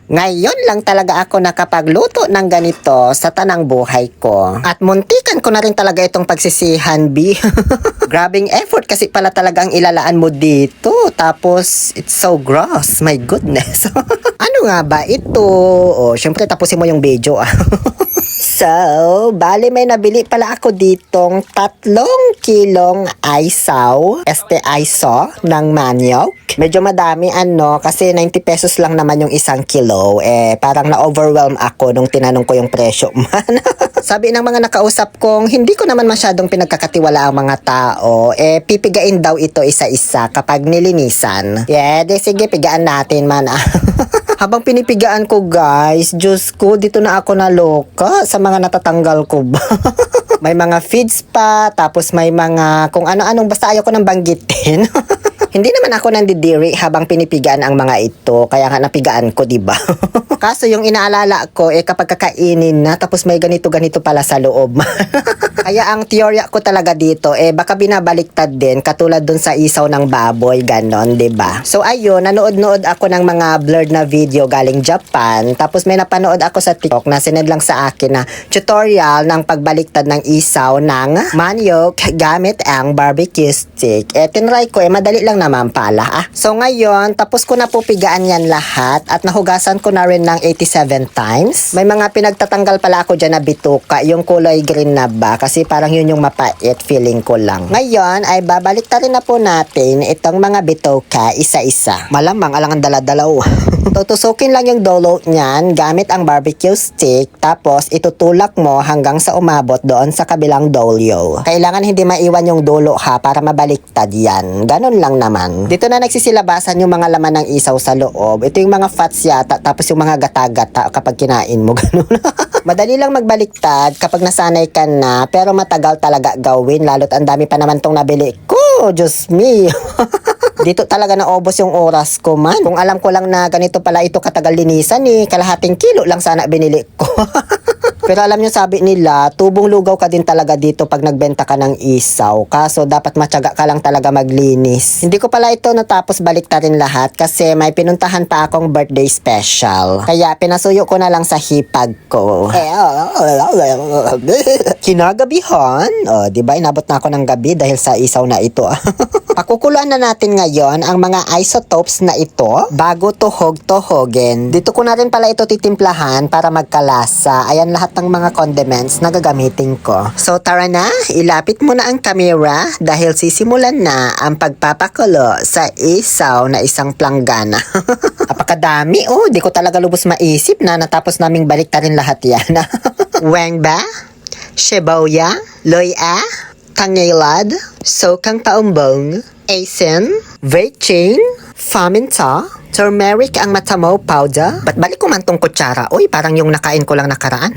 Ngayon lang talaga ako nakapagluto ng ganito sa tanang buhay ko. At muntikan ko na rin talaga itong pagsisihan, B. Grabing effort kasi pala talagang ilalaan mo dito. Tapos, it's so gross. My goodness. Ano nga ba ito? O, syempre tapusin mo yung video, ah. So, bali may nabili pala ako ditong 3 kilong aisaw, aiso ng manok. Medyo madami kasi 90 pesos lang naman yung 1 kilo. Parang na-overwhelm ako nung tinanong ko yung presyo man. Sabi ng mga nakausap kong hindi ko naman masyadong pinagkakatiwala ang mga tao. Pipigain daw ito isa-isa kapag nilinisan. Di sige, pigaan natin man. Habang pinipigaan ko guys, Diyos ko, dito na ako naloka sa mga natatanggal ko ba. May mga feeds pa, tapos may mga kung ano-anong, basta ayoko nang banggitin. Hindi naman ako nandidiri habang pinipigaan ang mga ito, kaya nga napigaan ko, diba? Kaso yung inaalala ko, kapag kakainin na, tapos may ganito-ganito pala sa loob. Kaya ang teorya ko talaga dito, baka binabaliktad din, katulad dun sa isaw ng baboy, ganon, diba? So ayun, nanood-nood ako ng mga blurred na video galing Japan, tapos may napanood ako sa TikTok na sinend lang sa akin na tutorial ng pagbaliktad ng isaw ng manok gamit ang barbecue stick. Tinry ko, madali lang naman pala. So ngayon, tapos ko na po pigaan yan lahat at nahugasan ko na rin ng 87 times. May mga pinagtatanggal pala ako dyan na bituka, yung kulay green na ba? Kasi parang yun yung mapait, feeling ko lang. Ngayon ay babalik rin na po natin itong mga bituka isa-isa. Malamang alangan dala-dalaw. Tutusukin lang yung dulo niyan gamit ang barbecue stick, tapos itutulak mo hanggang sa umabot doon sa kabilang dolyo. Kailangan hindi maiwan yung dulo ha, para mabaliktad yan. Ganun lang naman. Dito na nagsisilabasan yung mga laman ng isaw sa loob. Ito yung mga fats yata, tapos yung mga gata-gata kapag kinain mo. Ganun. Madali lang magbaliktad kapag nasanay ka na, pero matagal talaga gawin, lalo't ang dami pa naman tong nabili ko. Diyos me. Dito talaga naubos yung oras ko man. Kung alam ko lang na ganito pala ito katagal linisan kalahating kilo lang sana binili ko. Pero alam nyo, sabi nila, tubong lugaw ka din talaga dito pag nagbenta ka ng isaw. Kaso dapat matyaga ka lang talaga maglinis. Hindi ko pala ito natapos baliktarin lahat kasi may pinuntahan pa akong birthday special. Kaya pinasuyo ko na lang sa hipag ko. Kinagabihan. Diba inabot na ako ng gabi dahil sa isaw na ito. Pakukuluan na natin ngayon ang mga isotopes na ito bago tuhog-tuhogin. Dito ko na rin pala ito titimplahan para magkalasa. Ayan lahat ng mga condiments na gagamitin ko. So tara na, ilapit mo na ang camera dahil sisimulan na ang pagpapakulo sa isaw na isang planggana. Apakadami, di ko talaga lubos maisip na natapos naming baliktarin lahat yan. Wengba, Shibuya, Loya, Tangilad, Sokang Paumbong, Asin, Virgin, Faminta, turmeric ang matamo powder. Ba't balik ko man tong kutsara? Parang yung nakain ko lang nakaraan.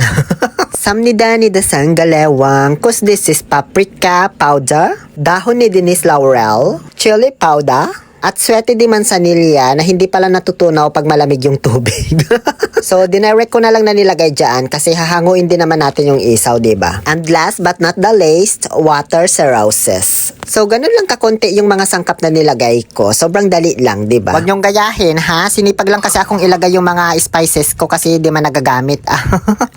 Samnidani dasang galewang, cause this is paprika powder, dahon ni Denise Laurel, chili powder, at swerte di mansanilya na hindi pala natutunaw pag malamig yung tubig. So, dinirect ko na lang na nilagay dyan kasi hahanguin din naman natin yung isaw, diba? And last but not the least, water cirrhosis. So, ganun lang kakonti yung mga sangkap na nilagay ko. Sobrang dali lang, diba? Huwag niyong gayahin, ha? Sinipag lang kasi akong ilagay yung mga spices ko kasi di man nagagamit.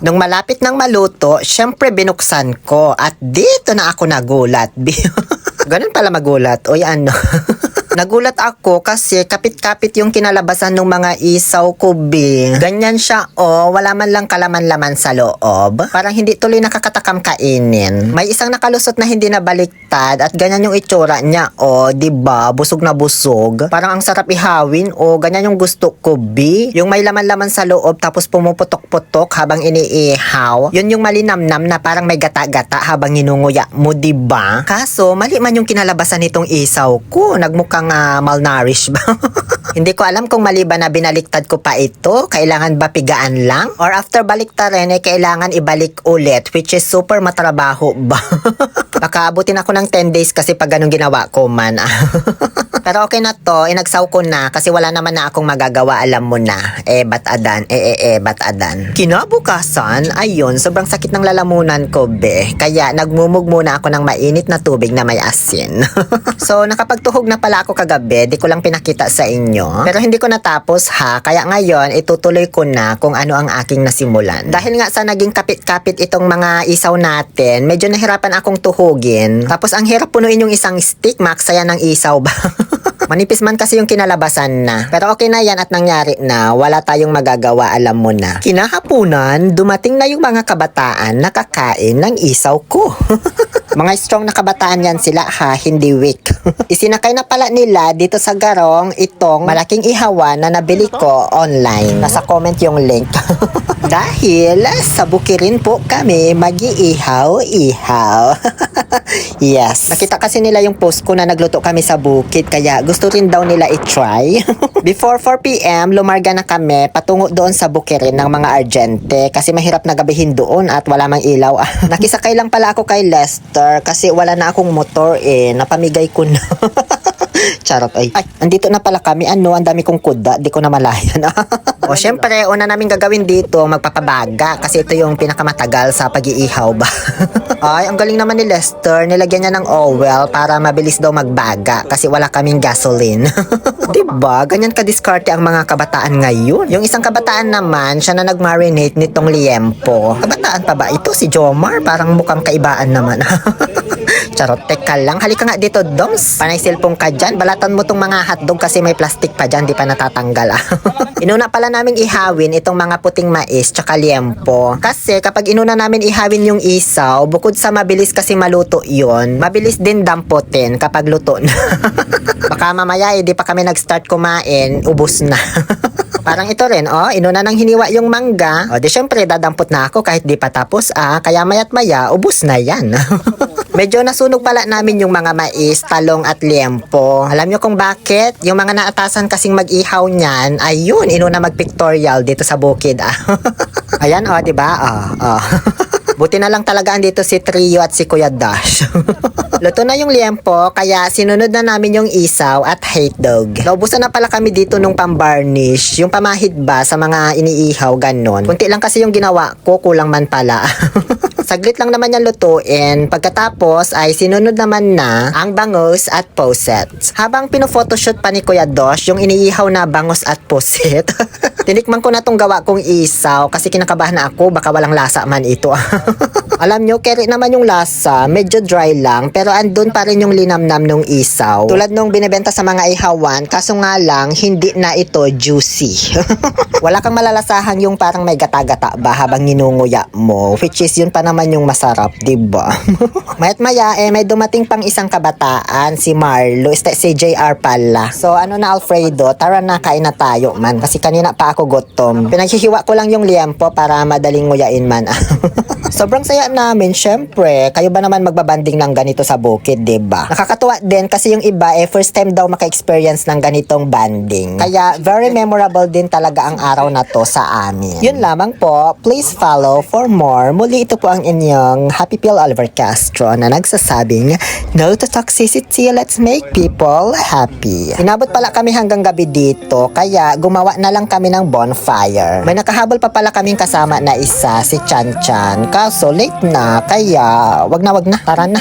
Nung malapit ng maluto, syempre binuksan ko at dito na ako nagulat. Ganun pala magulat. Ano? Nagulat ako kasi kapit-kapit yung kinalabasan ng mga isaw ko, bing. Ganyan siya, wala man lang kalaman-laman sa loob. Parang hindi tuloy nakakatakam kainin. May isang nakalusot na hindi nabaliktad at ganyan yung itsura niya, diba? Busog na busog. Parang ang sarap ihawin, ganyan yung gusto ko, bi. Yung may laman-laman sa loob tapos pumuputok-putok habang iniihaw. Yun yung malinamnam na parang may gata-gata habang ninunguya mo, diba? Kaso, mali man yung kinalabasan nitong isaw ko. Nagmukhang malnourished ba? Hindi ko alam kung mali ba na binaliktad ko pa ito. Kailangan ba pigaan lang? Or after baliktarin, kailangan ibalik ulit, which is super matrabaho ba? Baka abutin ako ng 10 days kasi pag ganun ginawa ko man. Pero okay na to, inagsaw ko na kasi wala naman na akong magagawa, alam mo na. Batadan, batadan. Kinabukasan, ayun, sobrang sakit ng lalamunan ko, be. Kaya nagmumug muna ako ng mainit na tubig na may asin. So, nakapagtuhog na pala ako kagabi, di ko lang pinakita sa inyo. Pero hindi ko natapos ha, kaya ngayon itutuloy ko na kung ano ang aking nasimulan. Dahil nga sa naging kapit-kapit itong mga isaw natin, medyo nahirapan akong tuhugin. Tapos ang hirap punuin yung isang stick, maksaya ng isaw ba? Manipis man kasi yung kinalabasan na. Pero okay na yan at nangyari na. Wala tayong magagawa, alam mo na. Kinahapunan, dumating na yung mga kabataan na kakain ng isaw ko. Mga strong na kabataan yan sila ha, hindi weak. Isinakay na pala nila dito sa garong itong malaking ihawan na nabili ko online. Nasa comment yung link. Dahil sa bukirin po kami mag-iihaw-ihaw. Yes. Nakita kasi nila yung post ko na nagluto kami sa bukid kaya gusto rin daw nila i-try. Before 4 PM, lumarga na kami patungo doon sa bukirin ng mga Argente kasi mahirap na gabihin doon at wala mang ilaw. Nakisakay lang pala ako kay Lester kasi wala na akong motor napamigay ko na. Charot ay. Andito na pala kami. Ang dami kong kuda. Di ko na malayan. O syempre, una namin gagawin dito, magpapabaga. Kasi ito yung pinakamatagal sa pag-iihaw ba. Ay, ang galing naman ni Lester. Nilagyan niya ng oil para mabilis daw magbaga. Kasi wala kaming gasoline. Diba? Ganyan ka-diskarte ang mga kabataan ngayon. Yung isang kabataan naman, siya na nag-marinate nitong liempo. Kabataan pa ba? Ito si Jomar. Parang mukhang kaibaan naman. Charot, teka lang. Halika nga dito, Doms. Panay cellphone ka dyan. Balatan mo tong mga hotdog kasi may plastic pa dyan. Di pa natatanggal. Inuna pala naming ihawin itong mga puting mais tsaka liempo. Kasi kapag inuna namin ihawin yung isaw, bukod sa mabilis kasi maluto yun, mabilis din damputin kapag luto na. Baka mamaya di pa kami nag-start kumain, ubos na. Parang ito rin, inuna nang hiniwa yung mangga. Di syempre, dadampot na ako kahit di pa tapos, kaya mayat maya, ubos na yan. Medyo nasunog pala namin yung mga mais, talong at liempo. Alam nyo kung bakit? Yung mga naatasan kasing mag-ihaw niyan, ayun, inuna mag-pictorial dito sa bukid. Ayan, diba? Buti na lang talaga andito si Trio at si Kuya Dash. Luto na yung liempo, kaya sinunod na namin yung isaw at hotdog. Naubusan na pala kami dito nung pambarnish, yung pamahid ba sa mga iniihaw, ganon. Kunti lang kasi yung ginawa ko, kulang man pala. Saglit lang naman yan lutuin. Pagkatapos ay sinunod naman na ang bangus at posets. Habang pino-photoshoot pa ni Kuya Dosh yung iniihaw na bangus at poset, tinikman ko na tong gawa kong isaw kasi kinakabahan na ako baka walang lasa man ito. Alam nyo, keri naman yung lasa, medyo dry lang pero andun pa rin yung linamnam nung isaw. Tulad nung binibenta sa mga ihawan, kaso nga lang hindi na ito juicy. Wala kang malalasahan yung parang may gata-gata ba habang ninunguya mo, which is yun pa naman yung masarap, diba? Mayat maya, may dumating pang isang kabataan, si Marlo, si JR pala. So, na Alfredo, tara na, kain na tayo man. Kasi kanina pa ako gutom. Pinaghihiwa ko lang yung liempo para madaling nguyain man. Sobrang saya namin, syempre. Kayo ba naman magbabanding ng ganito sa bukid, diba? Nakakatuwa din kasi yung iba, first time daw maka-experience ng ganitong banding. Kaya, very memorable din talaga ang araw na to sa amin. Yun lamang po. Please follow for more. Muli ito po ang inyong Happy Pill Oliver Castro na nagsasabing, no to toxicity, let's make people happy. Inabot pala kami hanggang gabi dito, kaya gumawa na lang kami ng bonfire. May nakahabol pa pala kaming kasama na isa, si Chan Chan. Kaso late na, kaya wag na, tara na.